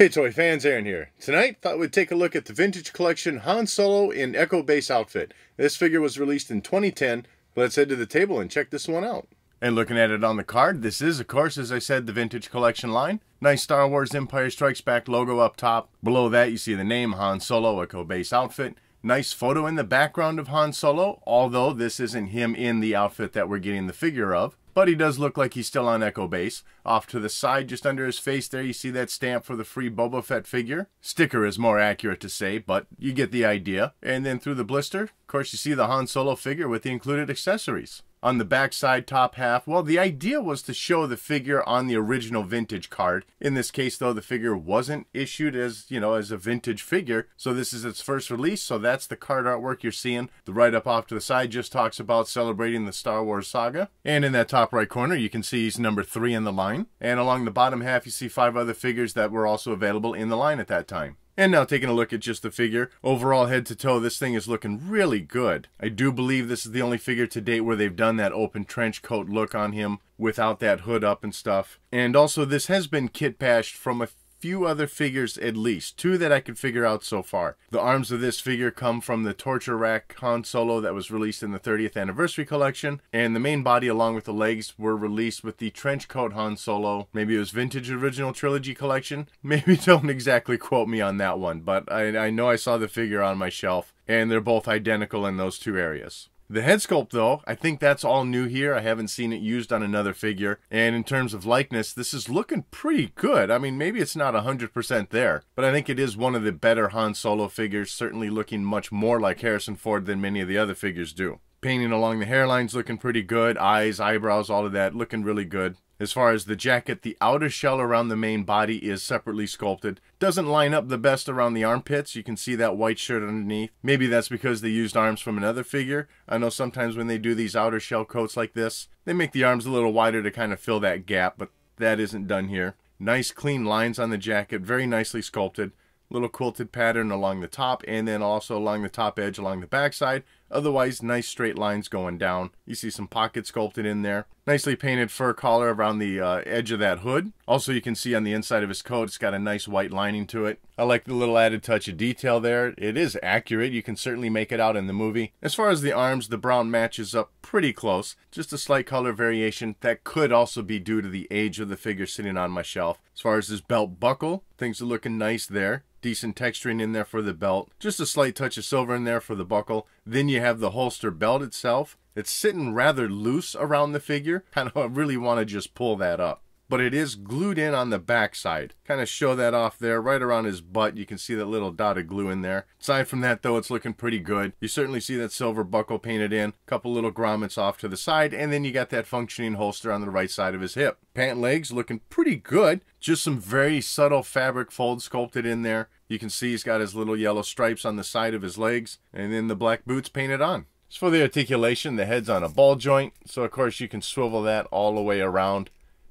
Hey toy fans, Aaron here. Tonight, thought we'd take a look at the vintage collection Han Solo in Echo Base outfit. This figure was released in 2010. Let's head to the table and check this one out. And looking at it on the card, this is, of course, as I said, the vintage collection line. Nice Star Wars Empire Strikes Back logo up top. Below that, you see the name Han Solo, Echo Base outfit. Nice photo in the background of Han Solo, although this isn't him in the outfit that we're getting the figure of. But he does look like he's still on Echo Base. Off to the side, just under his face there, you see that stamp for the free Boba Fett figure. Sticker is more accurate to say, but you get the idea. And then through the blister, of course, you see the Han Solo figure with the included accessories. On the back side, top half, well, the idea was to show the figure on the original vintage card. In this case, though, the figure wasn't issued as, as a vintage figure. So this is its first release, so that's the card artwork you're seeing. The write-up off to the side just talks about celebrating the Star Wars saga. And in that top right corner, you can see he's number 3 in the line. And along the bottom half, you see 5 other figures that were also available in the line at that time. And now taking a look at just the figure, overall head to toe, this thing is looking really good. I do believe this is the only figure to date where they've done that open trench coat look on him without that hood up and stuff. And also this has been kit bashed from a few other figures, at least 2 that I could figure out so far. The arms of this figure come from the torture rack Han Solo that was released in the 30th anniversary collection, and the main body along with the legs were released with the trench coat Han Solo. Maybe it was vintage original trilogy collection. Maybe don't exactly quote me on that one, but I know I saw the figure on my shelf, and they're both identical in those 2 areas. The head sculpt, though, I think that's all new here. I haven't seen it used on another figure. And in terms of likeness, this is looking pretty good. I mean, maybe it's not 100% there, but I think it is one of the better Han Solo figures, certainly looking much more like Harrison Ford than many of the other figures do. Painting along the hairline's looking pretty good. Eyes, eyebrows, all of that looking really good. As far as the jacket, the outer shell around the main body is separately sculpted. Doesn't line up the best around the armpits. You can see that white shirt underneath. Maybe that's because they used arms from another figure. I know sometimes when they do these outer shell coats like this, they make the arms a little wider to kind of fill that gap, but that isn't done here. Nice clean lines on the jacket, very nicely sculpted. Little quilted pattern along the top and then also along the top edge along the backside. Otherwise, nice straight lines going down. You see some pockets sculpted in there. Nicely painted fur collar around the edge of that hood. Also, you can see on the inside of his coat, it's got a nice white lining to it. I like the little added touch of detail there. It is accurate. You can certainly make it out in the movie. As far as the arms, the brown matches up pretty close. Just a slight color variation. That could also be due to the age of the figure sitting on my shelf. As far as his belt buckle, things are looking nice there. Decent texturing in there for the belt. Just a slight touch of silver in there for the buckle. Then you have the holster belt itself. It's sitting rather loose around the figure. Kind of really want to just pull that up. But it is glued in on the back side. Kind of show that off there, right around his butt. You can see that little dot of glue in there. Aside from that, though, it's looking pretty good. You certainly see that silver buckle painted in. A couple little grommets off to the side. And then you got that functioning holster on the right side of his hip. Pant legs looking pretty good. Just some very subtle fabric folds sculpted in there. You can see he's got his little yellow stripes on the side of his legs. And then the black boots painted on. As for the articulation, the head's on a ball joint. So, of course, you can swivel that all the way around.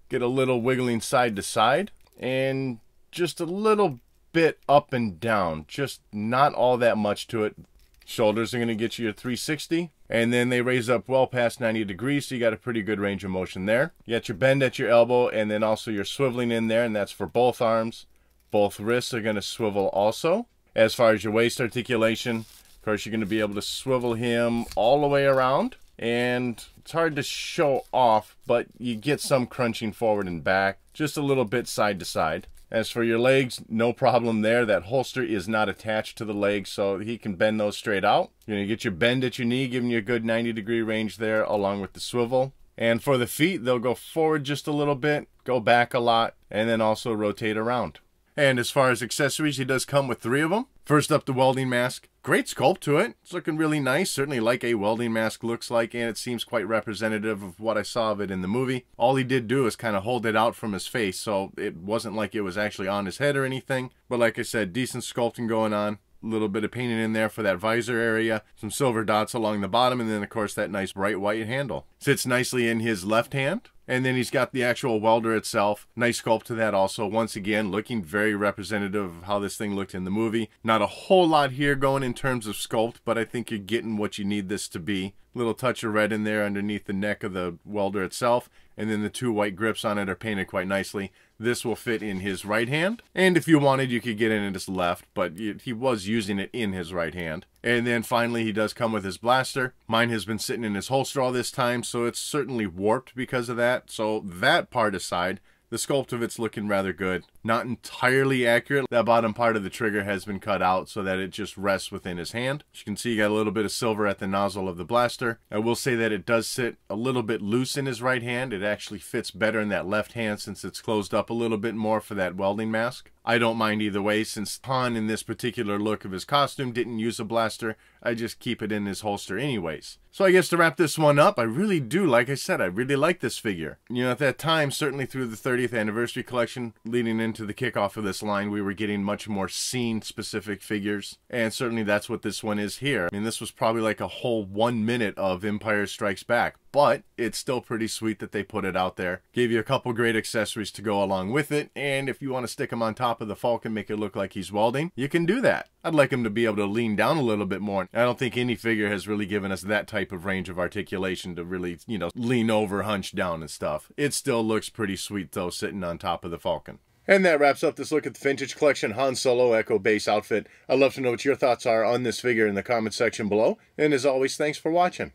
Get a little wiggling side to side and just a little bit up and down, just not all that much to it. Shoulders are going to get you a 360 and then they raise up well past 90 degrees, so you got a pretty good range of motion there. You got your bend at your elbow and then also your swiveling in there, and that's for both arms. Both wrists are going to swivel also. As far as your waist articulation, of course, you're going to be able to swivel him all the way around. And it's hard to show off, but you get some crunching forward and back, just a little bit side to side. As for your legs, no problem there. That holster is not attached to the legs, so he can bend those straight out. You're going to get your bend at your knee, giving you a good 90-degree range there, along with the swivel. And for the feet, they'll go forward just a little bit, go back a lot, and then also rotate around. And as far as accessories, he does come with 3 of them. First up, the welding mask. Great sculpt to it. It's looking really nice, certainly like a welding mask looks like, and it seems quite representative of what I saw of it in the movie. All he did do is kind of hold it out from his face, so it wasn't like it was actually on his head or anything. But like I said, decent sculpting going on. A little bit of painting in there for that visor area. Some silver dots along the bottom, and then of course that nice bright white handle. Sits nicely in his left hand. And then he's got the actual welder itself. Nice sculpt to that also. Once again, looking very representative of how this thing looked in the movie. Not a whole lot here going in terms of sculpt, but I think you're getting what you need this to be. Little touch of red in there underneath the neck of the welder itself. and then the two white grips on it are painted quite nicely. This will fit in his right hand, and if you wanted, you could get it in his left, but he was using it in his right hand. And then finally, he does come with his blaster. Mine has been sitting in his holster all this time, so it's certainly warped because of that. So that part aside, the sculpt of it's looking rather good. Not entirely accurate. That bottom part of the trigger has been cut out so that it just rests within his hand. As you can see, you got a little bit of silver at the nozzle of the blaster. I will say that it does sit a little bit loose in his right hand. It actually fits better in that left hand since it's closed up a little bit more for that welding mask. I don't mind either way, since Han in this particular look of his costume didn't use a blaster. I just keep it in his holster anyways. So I guess to wrap this one up, I really do, like I said, I really like this figure. You know, at that time, certainly through the 30th anniversary collection, leading into the kickoff of this line, we were getting much more scene-specific figures. And certainly that's what this one is here. I mean, this was probably like a whole 1 minute of Empire Strikes Back. But it's still pretty sweet that they put it out there. Gave you a couple great accessories to go along with it. And if you want to stick him on top of the Falcon, make it look like he's welding, you can do that. I'd like him to be able to lean down a little bit more. I don't think any figure has really given us that type of range of articulation to really, you know, lean over, hunch down and stuff. It still looks pretty sweet though, sitting on top of the Falcon. And that wraps up this look at the Vintage Collection Han Solo Echo Base outfit. I'd love to know what your thoughts are on this figure in the comment section below. And as always, thanks for watching.